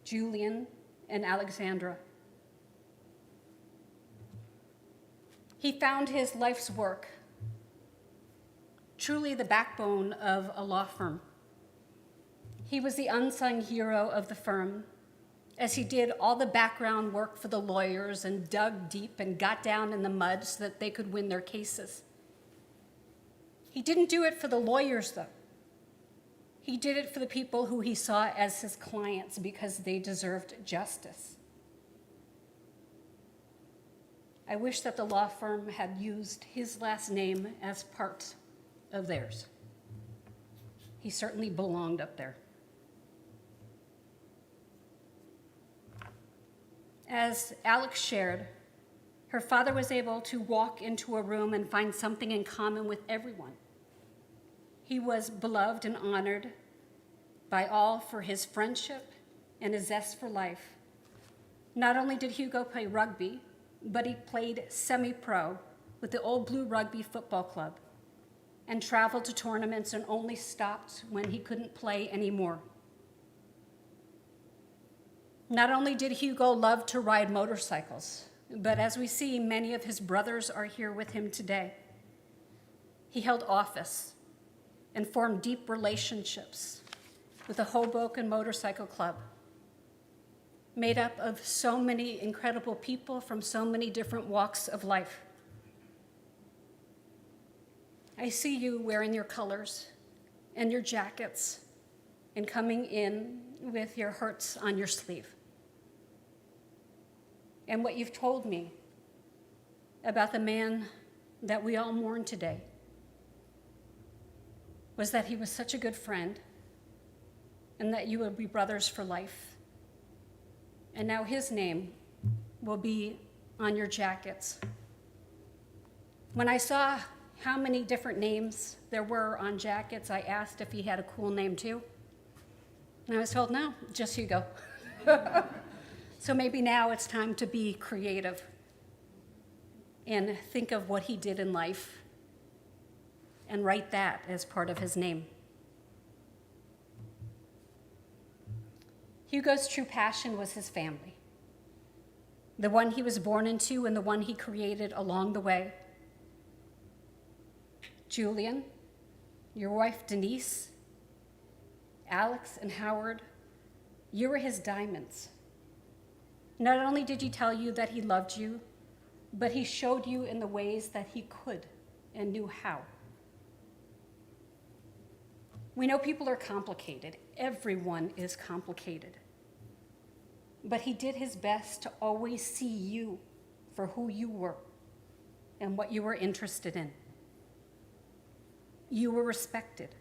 Julian, and Alexandra. He found his life's work, truly the backbone of a law firm. He was the unsung hero of the firm, as he did all the background work for the lawyers and dug deep and got down in the mud so that they could win their cases. He didn't do it for the lawyers, though. He did it for the people who he saw as his clients because they deserved justice. I wish that the law firm had used his last name as part of theirs. He certainly belonged up there. As Alex shared, her father was able to walk into a room and find something in common with everyone. He was beloved and honored by all for his friendship and his zest for life. Not only did Hugo play rugby, but he played semi-pro with the Old Blue Rugby Football Club and traveled to tournaments and only stopped when he couldn't play anymore. Not only did Hugo love to ride motorcycles, but as we see, many of his brothers are here with him today. He held office and formed deep relationships with the Hoboken Motorcycle Club, made up of so many incredible people from so many different walks of life. I see you wearing your colors and your jackets and coming in with your hearts on your sleeve. And what you've told me about the man that we all mourn today was that he was such a good friend and that you would be brothers for life. And now his name will be on your jackets. When I saw how many different names there were on jackets, I asked if he had a cool name too. And I was told, no, just Hugo. So maybe now it's time to be creative and think of what he did in life and write that as part of his name. Hugo's true passion was his family, the one he was born into and the one he created along the way. Julian, your wife Denise, Alex, and Howard, you were his diamonds. Not only did he tell you that he loved you, but he showed you in the ways that he could and knew how. We know people are complicated. Everyone is complicated. But he did his best to always see you for who you were and what you were interested in. You were respected.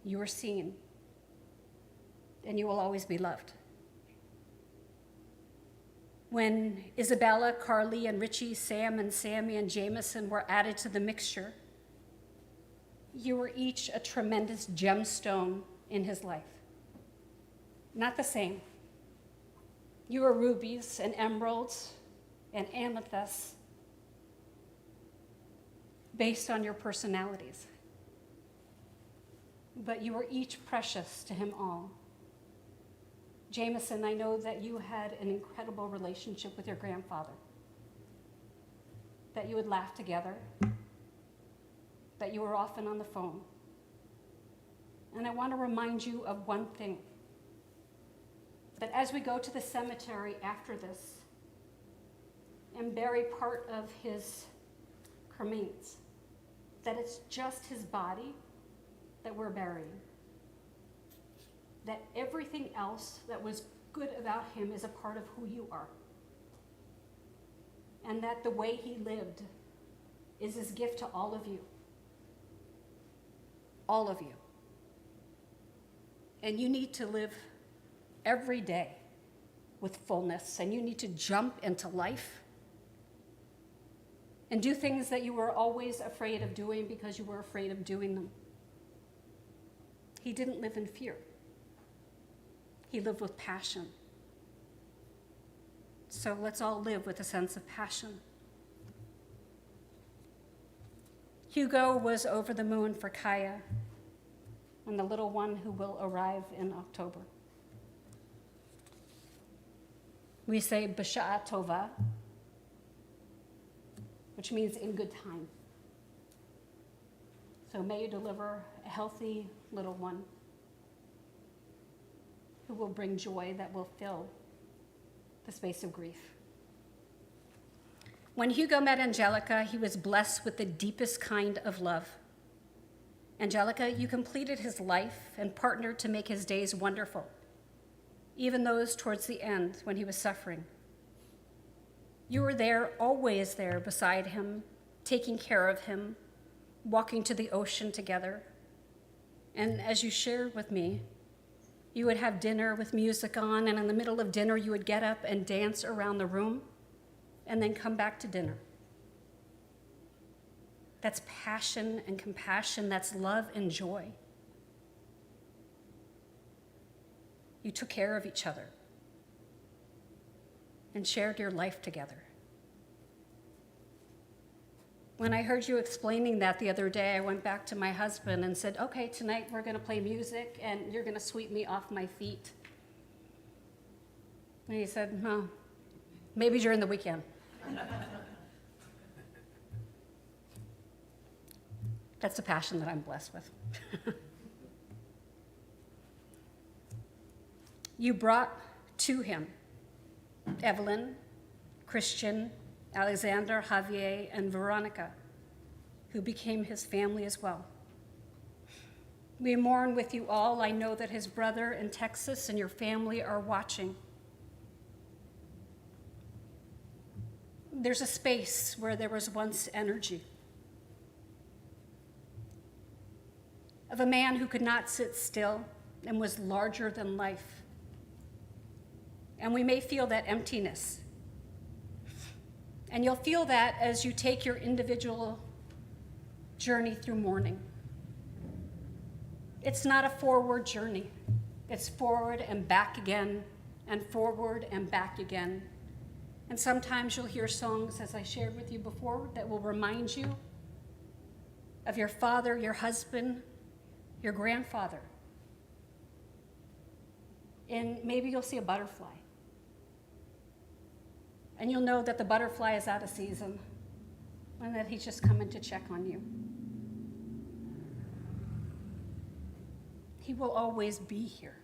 You were seen. And you will always be loved. When Isabella, Carly, and Richie, Sam, and Sammy, and Jameson were added to the mixture, you were each a tremendous gemstone in his life. Not the same. You were rubies and emeralds and amethysts based on your personalities. But you were each precious to him all. Jameson, I know that you had an incredible relationship with your grandfather, that you would laugh together, that you were often on the phone. And I want to remind you of one thing, that as we go to the cemetery after this and bury part of his cremains, that it's just his body that we're burying. That everything else that was good about him is a part of who you are. And that the way he lived is his gift to all of you. All of you. And you need to live every day with fullness, and you need to jump into life and do things that you were always afraid of doing because you were afraid of doing them. He didn't live in fear. He lived with passion. So let's all live with a sense of passion. Hugo was over the moon for Kaya and the little one who will arrive in October. we say B'sha'a Tova, which means in good time. So may you deliver a healthy little one who will bring joy that will fill the space of grief. When Hugo met Angelica, he was blessed with the deepest kind of love. Angelica, you completed his life and partnered to make his days wonderful, even those towards the end when he was suffering. You were there, always there beside him, taking care of him, walking to the ocean together. And as you shared with me, you would have dinner with music on, and in the middle of dinner, you would get up and dance around the room and then come back to dinner. That's passion and compassion. That's love and joy. You took care of each other and shared your life together. When I heard you explaining that the other day, I went back to my husband and said, okay, tonight we're going to play music and you're going to sweep me off my feet. And he said, no, maybe during the weekend. That's the passion that I'm blessed with. You brought to him Evelyn, Christian, Alexander, Javier, and Veronica, who became his family as well. We mourn with you all. I know that his brother in Texas and your family are watching. There's a space where there was once energy of a man who could not sit still and was larger than life. And we may feel that emptiness. And you'll feel that as you take your individual journey through mourning. It's not a forward journey. It's forward and back again, and forward and back again. And sometimes you'll hear songs, as I shared with you before, that will remind you of your father, your husband, your grandfather. And maybe you'll see a butterfly. And you'll know that the butterfly is out of season and that he's just coming to check on you. He will always be here.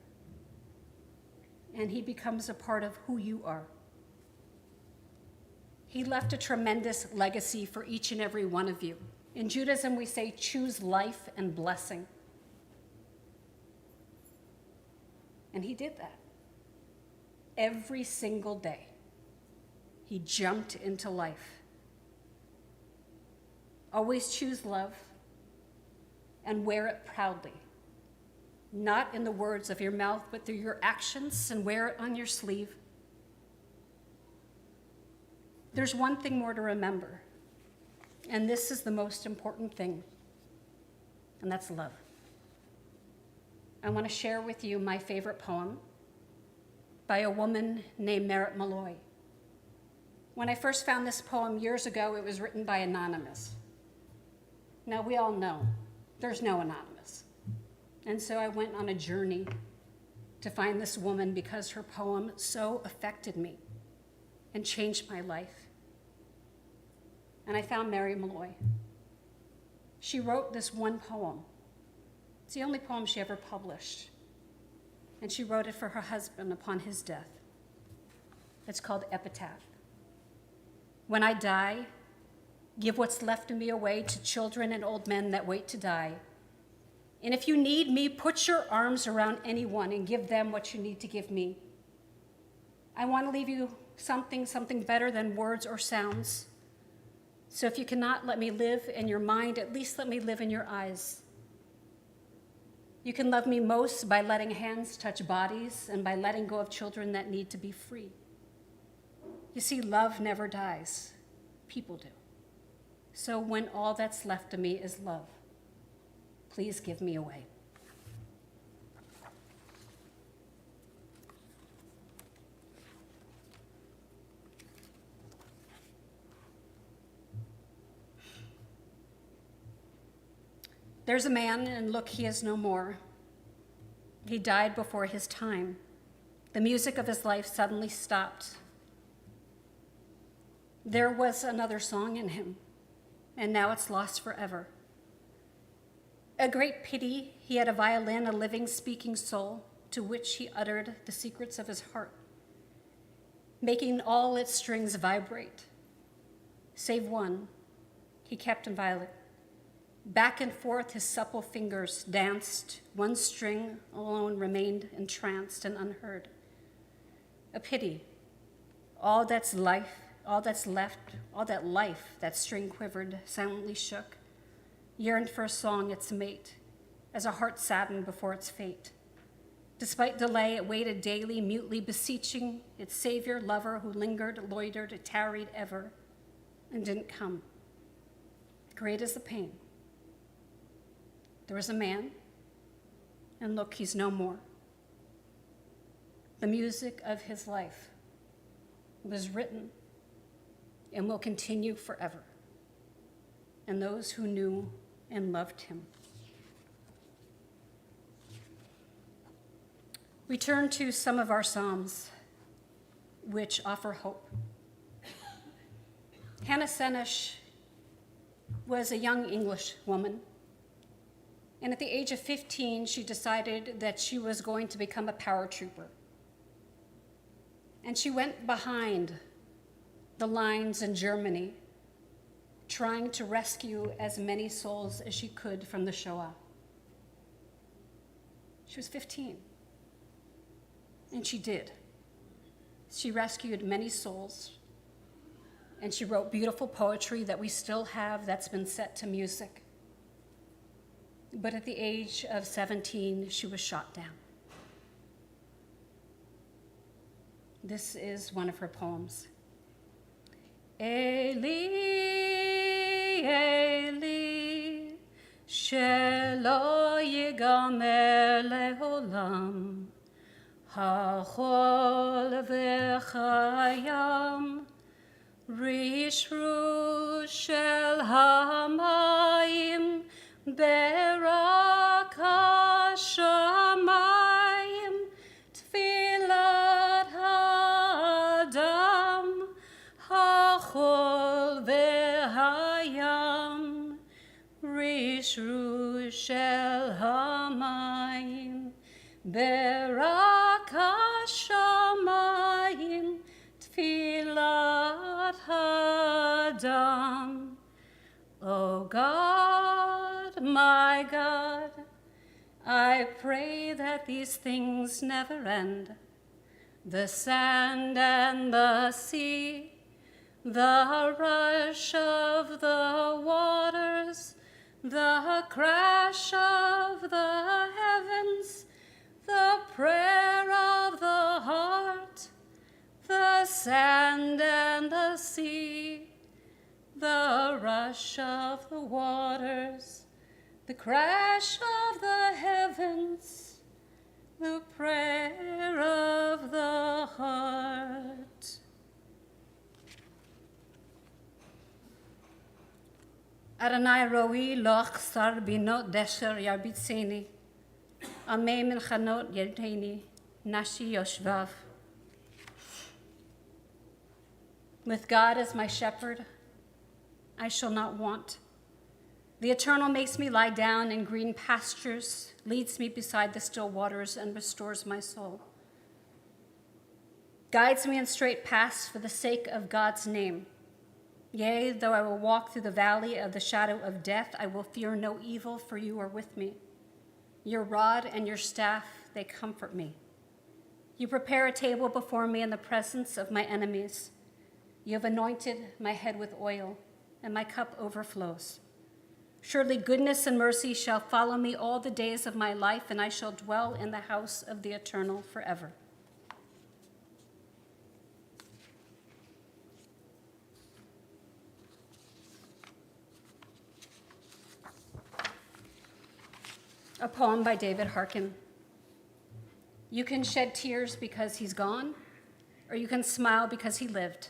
And he becomes a part of who you are. He left a tremendous legacy for each and every one of you. In Judaism, we say, choose life and blessing. And he did that. Every single day, he jumped into life. Always choose love and wear it proudly. Not in the words of your mouth, but through your actions, and wear it on your sleeve. There's one thing more to remember, and this is the most important thing, and that's love. I want to share with you my favorite poem by a woman named Merit Malloy. When I first found this poem years ago, it was written by Anonymous. Now, we all know there's no Anonymous. And so I went on a journey to find this woman because her poem so affected me and changed my life. And I found Mary Malloy. She wrote this one poem. It's the only poem she ever published. And she wrote it for her husband upon his death. It's called Epitaph. When I die, give what's left of me away to children and old men that wait to die. And if you need me, put your arms around anyone and give them what you need to give me. I want to leave you something better than words or sounds. So if you cannot let me live in your mind, at least let me live in your eyes. You can love me most by letting hands touch bodies and by letting go of children that need to be free. You see, love never dies. People do. So when all that's left of me is love, please give me away. There's a man, and look, he is no more. He died before his time. The music of his life suddenly stopped, There was another song in him, and now it's lost forever. A great pity, he had a violin, a living, speaking soul, to which he uttered the secrets of his heart, making all its strings vibrate, save one he kept inviolate. Back and forth his supple fingers danced, one string alone remained entranced and unheard. A pity, all that's life, all that's left, all that life that string quivered, silently shook, yearned for a song its mate, as a heart saddened before its fate. Despite delay, it waited daily, mutely beseeching its savior, lover, who lingered, loitered, tarried ever, and didn't come. Great is the pain. There was a man, and look, he's no more. The music of his life was written and will continue forever, and those who knew and loved him. We turn to some of our Psalms, which offer hope. Hannah Senesh was a young English woman, and at the age of 15, she decided that she was going to become a paratrooper. And she went behind the lines in Germany, trying to rescue as many souls as she could from the Shoah. She was 15, and she did. She rescued many souls, and she wrote beautiful poetry that we still have that's been set to music. But at the age of 17, she was shot down. This is one of her poems. Eli, Eli, shelo yigamer leolam, hachol v'chayam, rishru shel hamayim, berak hashamayim, tfilat hadam, hachol v'hayam, rishru shel hamayim, berak hashamayim, tfilat hadam. O God, my God, I pray that these things never end. The sand and the sea, the rush of the waters, the crash of the heavens, the prayer of the heart, the sand and the sea, the rush of the waters, the crash of the heavens, the prayer of the heart. Adonai roi loch sar binot desher yarbitseni, amei min chanot yedeni, nashi yoshvav. With God as my shepherd, I shall not want. The Eternal makes me lie down in green pastures, leads me beside the still waters, and restores my soul. Guides me in straight paths for the sake of God's name. Yea, though I will walk through the valley of the shadow of death, I will fear no evil, for you are with me. Your rod and your staff, they comfort me. You prepare a table before me in the presence of my enemies. You have anointed my head with oil, and my cup overflows. Surely goodness and mercy shall follow me all the days of my life, and I shall dwell in the house of the Eternal forever. A poem by David Harkin. You can shed tears because he's gone, or you can smile because he lived.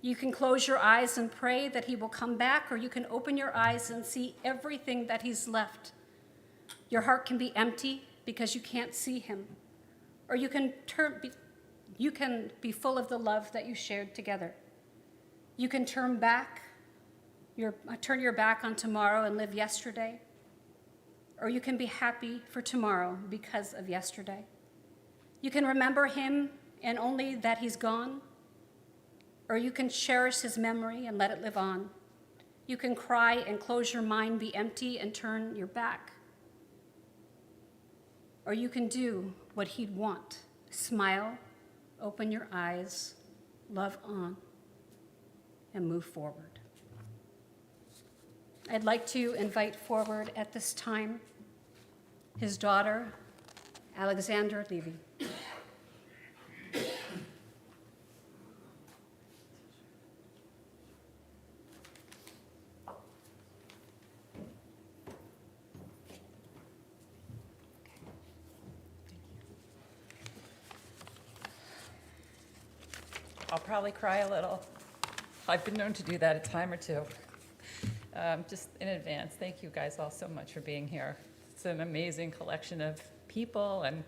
You can close your eyes and pray that he will come back, or you can open your eyes and see everything that he's left. Your heart can be empty because you can't see him, or you can be full of the love that you shared together. You can turn your back on tomorrow and live yesterday, or you can be happy for tomorrow because of yesterday. You can remember him and only that he's gone, or you can cherish his memory and let it live on. You can cry and close your mind, be empty and turn your back. Or you can do what he'd want, smile, open your eyes, love on, and move forward. I'd like to invite forward at this time his daughter, Alexander Levi. I'll probably cry a little. I've been known to do that a time or two. Just in advance, thank you guys all so much for being here. It's an amazing collection of people and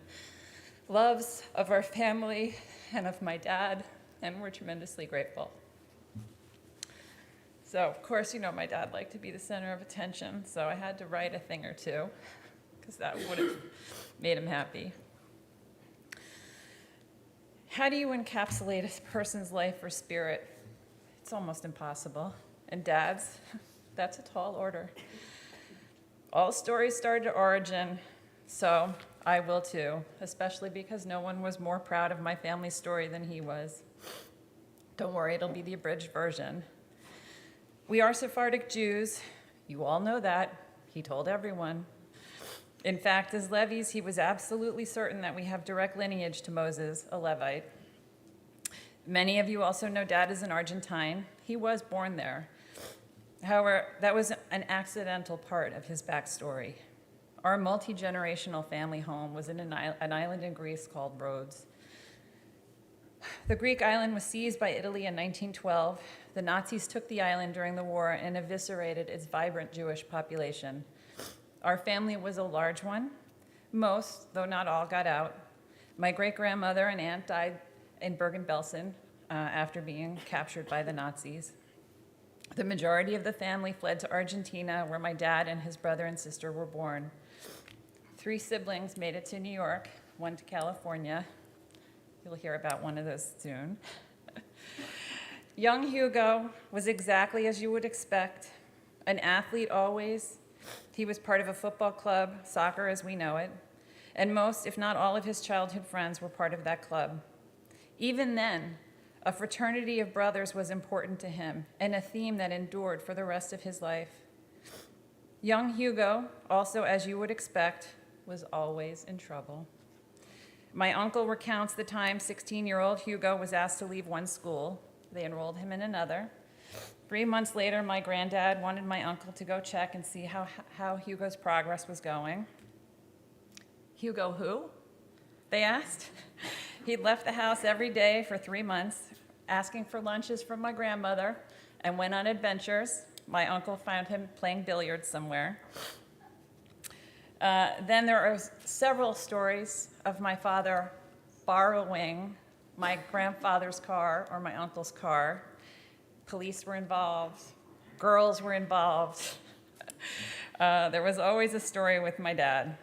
loves of our family and of my dad, and we're tremendously grateful. So, of course, you know my dad liked to be the center of attention, so I had to write a thing or two, because that would have made him happy. How do you encapsulate a person's life or spirit? It's almost impossible. And dads, that's a tall order. All stories start at origin, so I will too, especially because no one was more proud of my family's story than he was. Don't worry, it'll be the abridged version. We are Sephardic Jews. You all know that. He told everyone. In fact, as Levis, he was absolutely certain that we have direct lineage to Moses, a Levite. Many of you also know Dad is an Argentine. He was born there. However, that was an accidental part of his backstory. Our multi-generational family home was in an island in Greece called Rhodes. The Greek island was seized by Italy in 1912. The Nazis took the island during the war and eviscerated its vibrant Jewish population. Our family was a large one. Most, though not all, got out. My great-grandmother and aunt died in Bergen-Belsen after being captured by the Nazis. The majority of the family fled to Argentina, where my dad and his brother and sister were born. 3 siblings made it to New York, 1 to California. You'll hear about one of those soon. Young Hugo was exactly as you would expect, an athlete always. He was part of a football club, soccer as we know it, and most, if not all, of his childhood friends were part of that club. Even then, a fraternity of brothers was important to him, and a theme that endured for the rest of his life. Young Hugo, also as you would expect, was always in trouble. My uncle recounts the time 16-year-old Hugo was asked to leave one school. They enrolled him in another. 3 months later, my granddad wanted my uncle to go check and see how Hugo's progress was going. Hugo who? They asked. He'd left the house every day for 3 months, asking for lunches from my grandmother, and went on adventures. My uncle found him playing billiards somewhere. Then there are several stories of my father borrowing my grandfather's car or my uncle's car. Police were involved. Girls were involved. There was always a story with my dad.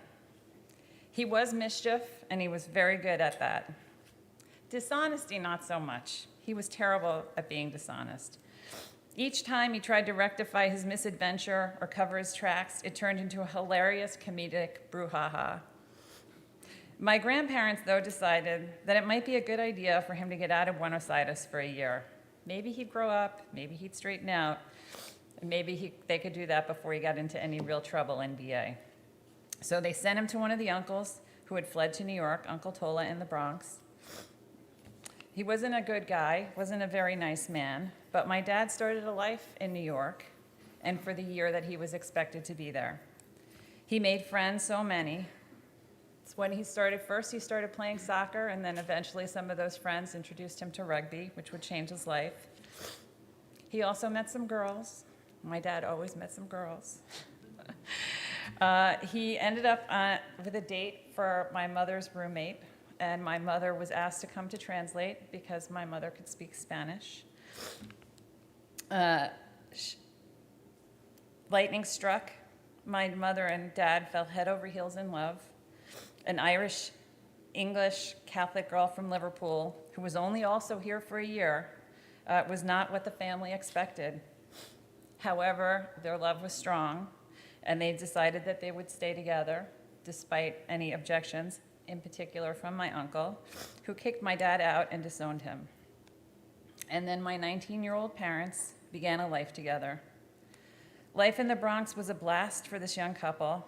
He was mischief, and he was very good at that. Dishonesty, not so much. He was terrible at being dishonest. Each time he tried to rectify his misadventure or cover his tracks, it turned into a hilarious comedic brouhaha. My grandparents, though, decided that it might be a good idea for him to get out of Buenos Aires for a year. Maybe he'd grow up, maybe he'd straighten out, and maybe they could do that before he got into any real trouble in BA. So they sent him to one of the uncles who had fled to New York, Uncle Tola in the Bronx. He wasn't a good guy, wasn't a very nice man, but my dad started a life in New York, and for the year that he was expected to be there. He made friends, so many. It's when he started playing soccer, and then eventually some of those friends introduced him to rugby, which would change his life. He also met some girls. My dad always met some girls. He ended up with a date for my mother's roommate, and my mother was asked to come to translate because my mother could speak Spanish. Uh, Lightning struck. My mother and dad fell head over heels in love. An Irish, English, Catholic girl from Liverpool, who was only also here for a year, was not what the family expected. However, their love was strong, and they decided that they would stay together, despite any objections, in particular from my uncle, who kicked my dad out and disowned him. And then my 19-year-old parents began a life together. Life in the Bronx was a blast for this young couple.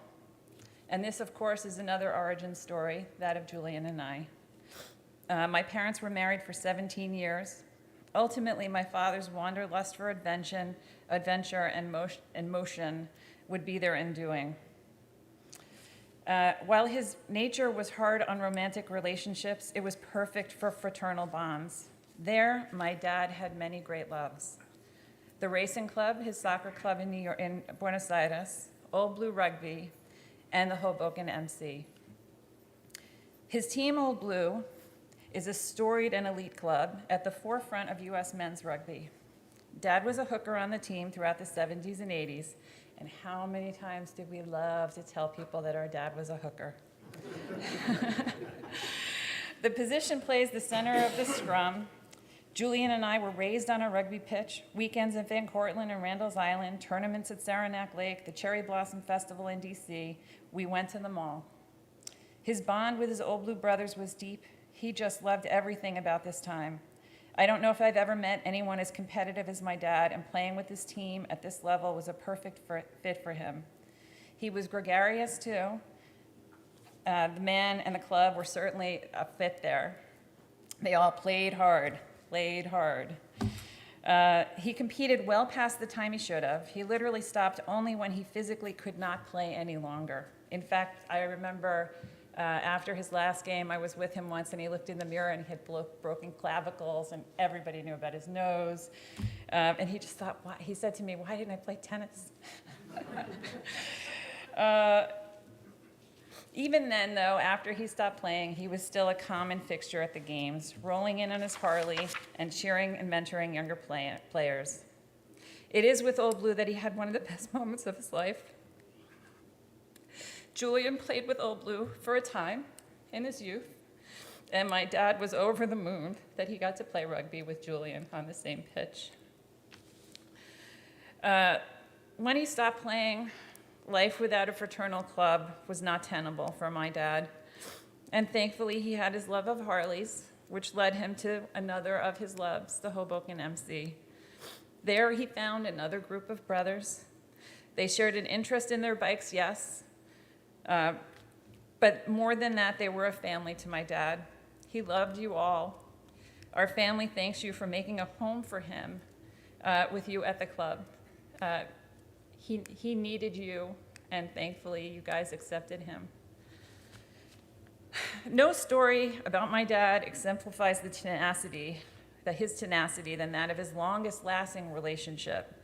And this, of course, is another origin story, that of Julian and I. My parents were married for 17 years. Ultimately, my father's wanderlust for adventure and motion would be their undoing. While his nature was hard on romantic relationships, it was perfect for fraternal bonds. There, my dad had many great loves. The racing club, his soccer club in Buenos Aires, Old Blue Rugby, and the Hoboken MC. His team, Old Blue, is a storied and elite club at the forefront of U.S. men's rugby. Dad was a hooker on the team throughout the 70s and 80s, and how many times did we love to tell people that our dad was a hooker? The position plays the center of the scrum. Julian and I were raised on a rugby pitch, weekends at Van Cortlandt and Randall's Island, tournaments at Saranac Lake, the Cherry Blossom Festival in D.C. We went to them all. His bond with his Old Blue brothers was deep. He just loved everything about this time. I don't know if I've ever met anyone as competitive as my dad, and playing with his team at this level was a perfect fit for him. He was gregarious too. The man and the club were certainly a fit there. They all played hard. He competed well past the time he should have. He literally stopped only when he physically could not play any longer. In fact, I remember after his last game, I was with him once, and he looked in the mirror, and he had broken clavicles, and everybody knew about his nose. And he just thought, he said to me, "Why didn't I play tennis?" Even then, though, after he stopped playing, he was still a common fixture at the games, rolling in on his Harley and cheering and mentoring younger players. It is with Old Blue that he had one of the best moments of his life. Julian played with Old Blue for a time in his youth, and my dad was over the moon that he got to play rugby with Julian on the same pitch. When he stopped playing, life without a fraternal club was not tenable for my dad. And thankfully, he had his love of Harleys, which led him to another of his loves, the Hoboken MC. There, he found another group of brothers. They shared an interest in their bikes, yes. But more than that, they were a family to my dad. He loved you all. Our family thanks you for making a home for him with you at the club. He needed you, and thankfully you guys accepted him. No story about my dad exemplifies his tenacity than that of his longest lasting relationship.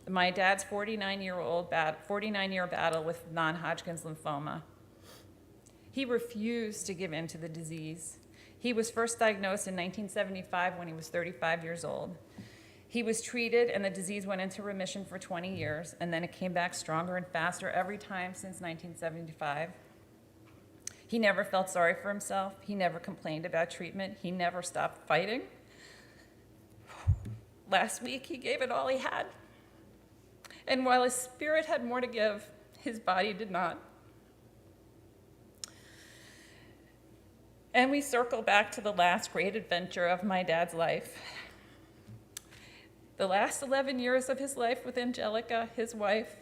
My dad's 49-year battle with non-Hodgkin's lymphoma. He refused to give in to the disease. He was first diagnosed in 1975 when he was 35 years old. He was treated, and the disease went into remission for 20 years, and then it came back stronger and faster every time since 1975. He never felt sorry for himself. He never complained about treatment. He never stopped fighting. Last week, he gave it all he had. And while his spirit had more to give, his body did not. And we circle back to the last great adventure of my dad's life. The last 11 years of his life with Angelica, his wife,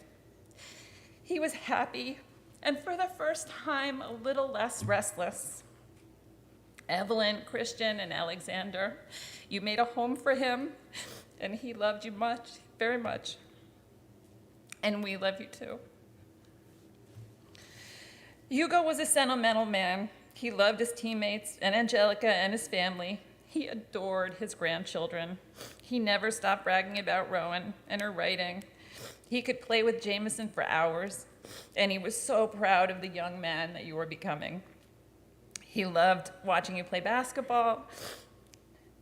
he was happy, and for the first time, a little less restless. Evelyn, Christian, and Alexander, you made a home for him, and he loved you much, very much. And we love you too. Hugo was a sentimental man. He loved his teammates and Angelica and his family. He adored his grandchildren. He never stopped bragging about Rowan and her writing. He could play with Jameson for hours, and he was so proud of the young man that you were becoming. He loved watching you play basketball,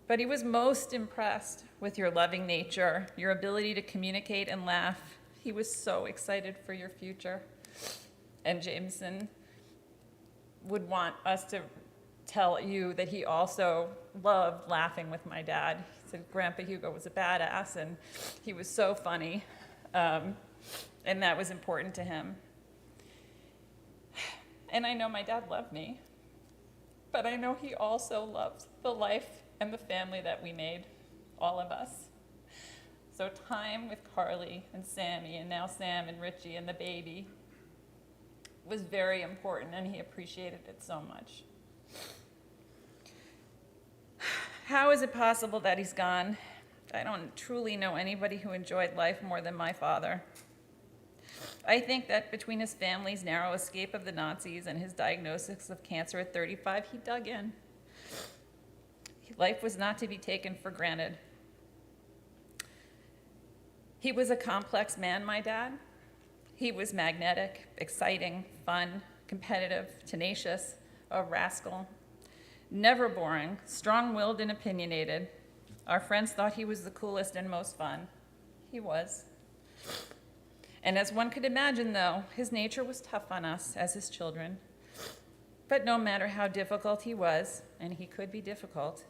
But he was most impressed with your loving nature, your ability to communicate and laugh. He was so excited for your future. And Jameson would want us to tell you that he also loved laughing with my dad. He said Grandpa Hugo was a badass and he was so funny. And that was important to him. And I know my dad loved me, but I know he also loved the life and the family that we made, all of us. So time with Carly and Sammy, and now Sam and Richie and the baby, was very important, and he appreciated it so much. How is it possible that he's gone? I don't truly know anybody who enjoyed life more than my father. I think that between his family's narrow escape of the Nazis and his diagnosis of cancer at 35, he dug in. Life was not to be taken for granted. He was a complex man, my dad. He was magnetic, exciting, fun, competitive, tenacious, a rascal. Never boring, strong-willed and opinionated. Our friends thought he was the coolest and most fun. He was. And as one could imagine, though, his nature was tough on us as his children. But no matter how difficult he was, and he could be difficult,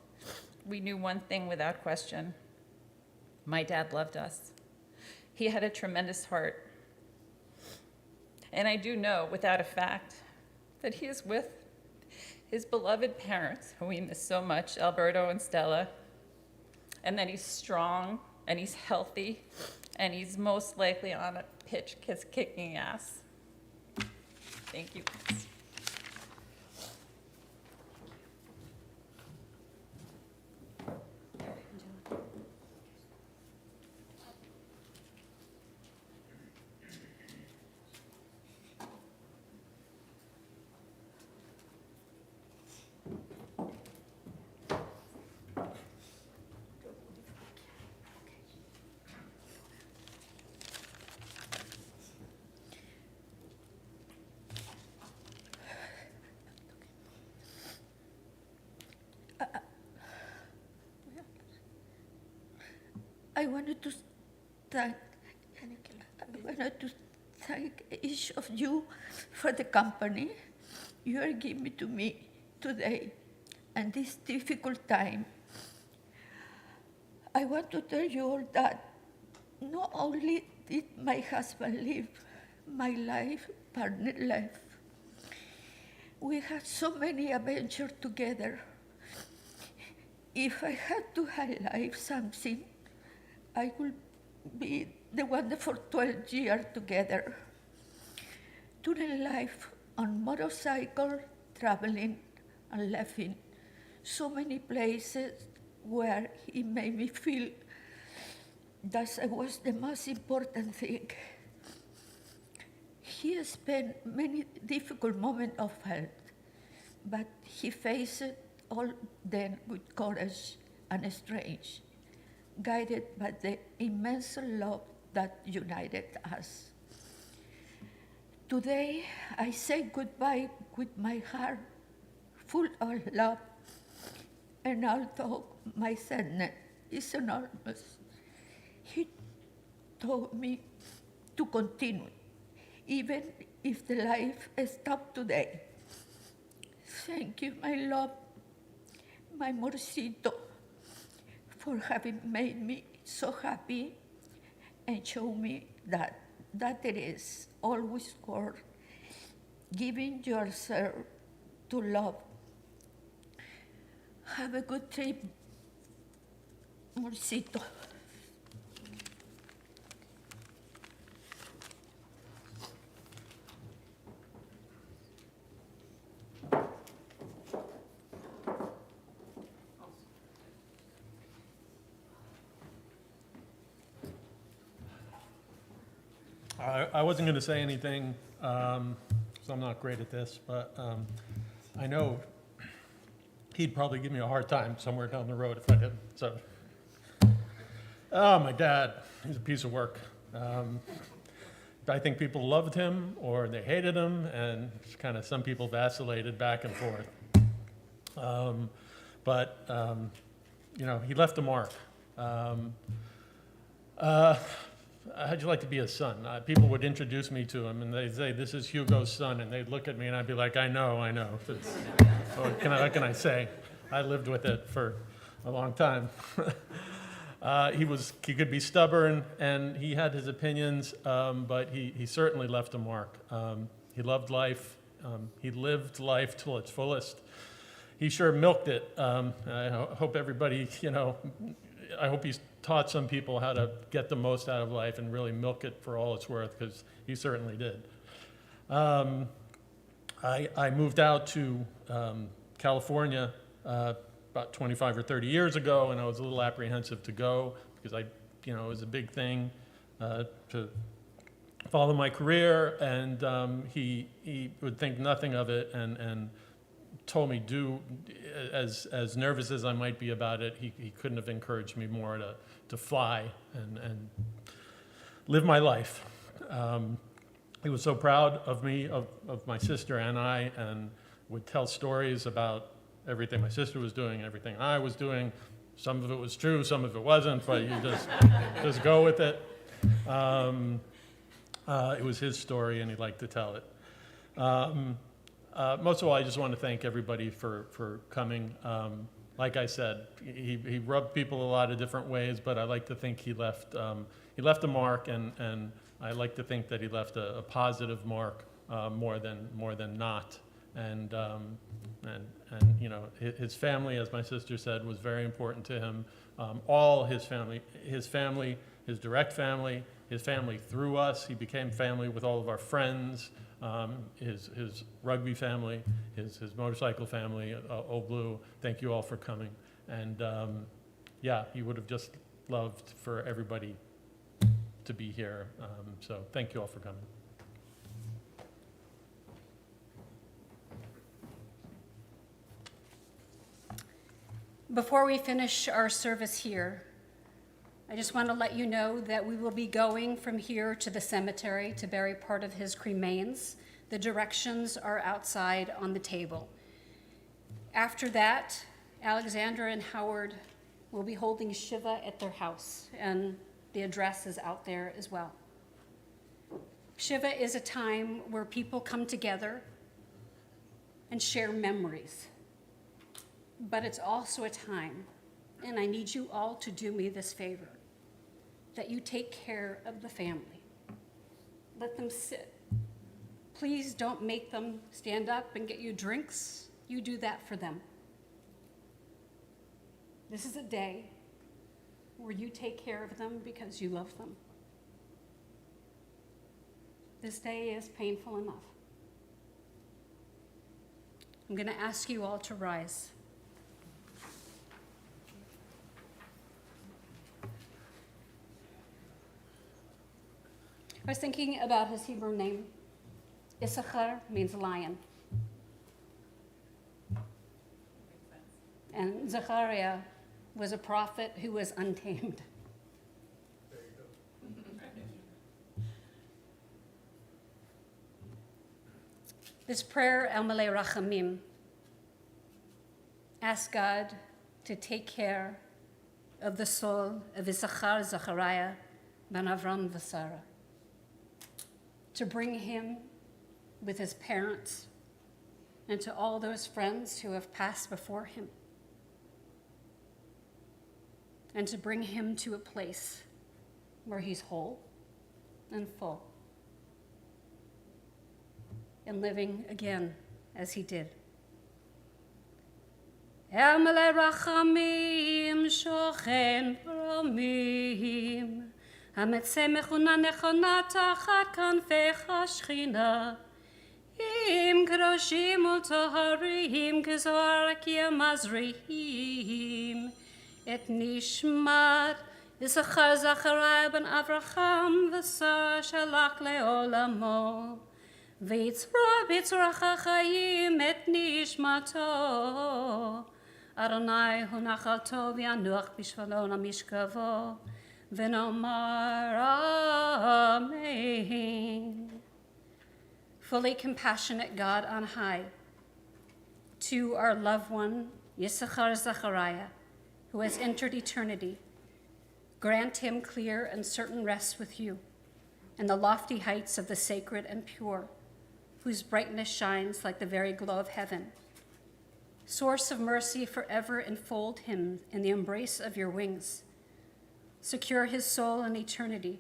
we knew one thing without question. My dad loved us. He had a tremendous heart. And I do know, without a fact, that he is with his beloved parents, who we miss so much, Alberto and Stella, and that he's strong, and he's healthy, and he's most likely on a pitch kicking ass. Thank you, guys. I wanted to thank each of you for the company you are giving to me today and this difficult time. I want to tell you all that not only did my husband live my life, partner life, we had so many adventures together. If I had to highlight something, I would be the one for 12 years together. Doing life on motorcycle, traveling and laughing. So many places where he made me feel that was the most important thing. He spent many difficult moments of health, but he faced all them with courage and strength, guided by the immense love that united us. Today, I say goodbye with my heart full of love, and although my sadness is enormous, he told me to continue, even if the life stopped today. Thank you, my love, my morcito, for having made me so happy and show me that it is always worth giving yourself to love. Have a good trip, morcito. I wasn't going to say anything, so I'm not great at this, but I know he'd probably give me a hard time somewhere down the road if I didn't. So, my dad, he's a piece of work. I think people loved him or they hated him, and kind of some people vacillated back and forth. he left a mark. How'd you like to be his son? People would introduce me to him, and they'd say, "This is Hugo's son," and they'd look at me, and I'd be like, "I know." What can I say? I lived with it for a long time. He could be stubborn, and he had his opinions, but he certainly left a mark. He loved life. He lived life till its fullest. He sure milked it. I hope everybody, I hope he's taught some people how to get the most out of life and really milk it for all it's worth, because he certainly did. I moved out to California about 25 or 30 years ago, and I was a little apprehensive to go because it was a big thing to follow my career, and he would think nothing of it, and told me, as nervous as I might be about it, he couldn't have encouraged me more to fly and live my life. He was so proud of me, of my sister and I, and would tell stories about everything my sister was doing, everything I was doing. Some of it was true, some of it wasn't, but you just go with it. It was his story, and he liked to tell it. Most of all, I just want to thank everybody for coming. Like I said, he rubbed people a lot of different ways, but I like to think he left a mark, and I like to think that he left a positive mark more than not. And his family, as my sister said, was very important to him. All his family, his direct family, his family through us. He became family with all of our friends. His rugby family, his motorcycle family, Old Blue. Thank you all for coming. And he would have just loved for everybody to be here. So thank you all for coming. Before we finish our service here, I just want to let you know that we will be going from here to the cemetery to bury part of his cremains. The directions are outside on the table. After that, Alexandra and Howard will be holding Shiva at their house, and the address is out there as well. Shiva is a time where people come together and share memories. But it's also a time, and I need you all to do me this favor, that you take care of the family. Let them sit. Please don't make them stand up and get you drinks. You do that for them. This is a day where you take care of them because you love them. This day is painful enough. I'm going to ask you all to rise. I was thinking about his Hebrew name. Issachar means lion. And Zechariah was a prophet who was untamed. There you go. This prayer, El Malei Rachamim, asks God to take care of the soul of Issachar Zechariah ben Avram Sarah, to bring him with his parents and to all those friends who have passed before him, and to bring him to a place where he's whole and full and living again as he did. El Malei Rachamim Shochen Bromim המצא מכונה נכונה תחת כנפיך שכינה, עם קדושים וטהרים כזוהר כי המזריעים, את נשמת יששכר זכריה בן אברהם ושרה שלח לעולמו, ויצרור בצרוך החיים את נשמתו. אדוני הוא נחלתו וינוח בשבילו למשכבו. V'nomar Amen. Fully compassionate God on high, to our loved one, Yisachar Zechariah, who has entered eternity, grant him clear and certain rest with you in the lofty heights of the sacred and pure, whose brightness shines like the very glow of heaven. Source of mercy, forever enfold him in the embrace of your wings. Secure his soul in eternity.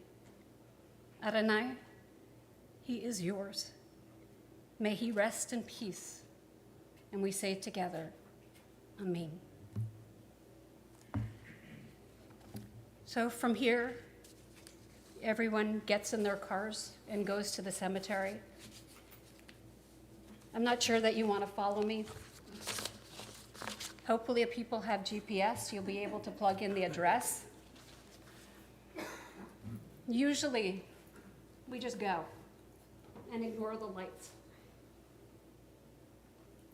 Adonai, he is yours. May he rest in peace. And we say together, Amen. So from here, everyone gets in their cars and goes to the cemetery. I'm not sure that you want to follow me. Hopefully, if people have GPS, you'll be able to plug in the address. Usually, we just go and ignore the lights.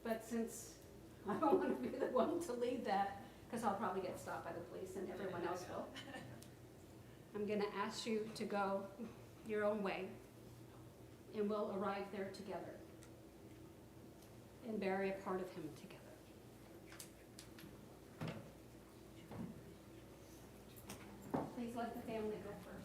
But since I don't want to be the one to lead that, because I'll probably get stopped by the police and everyone else will, I'm going to ask you to go your own way, and we'll arrive there together and bury a part of him together. Please let the family go first.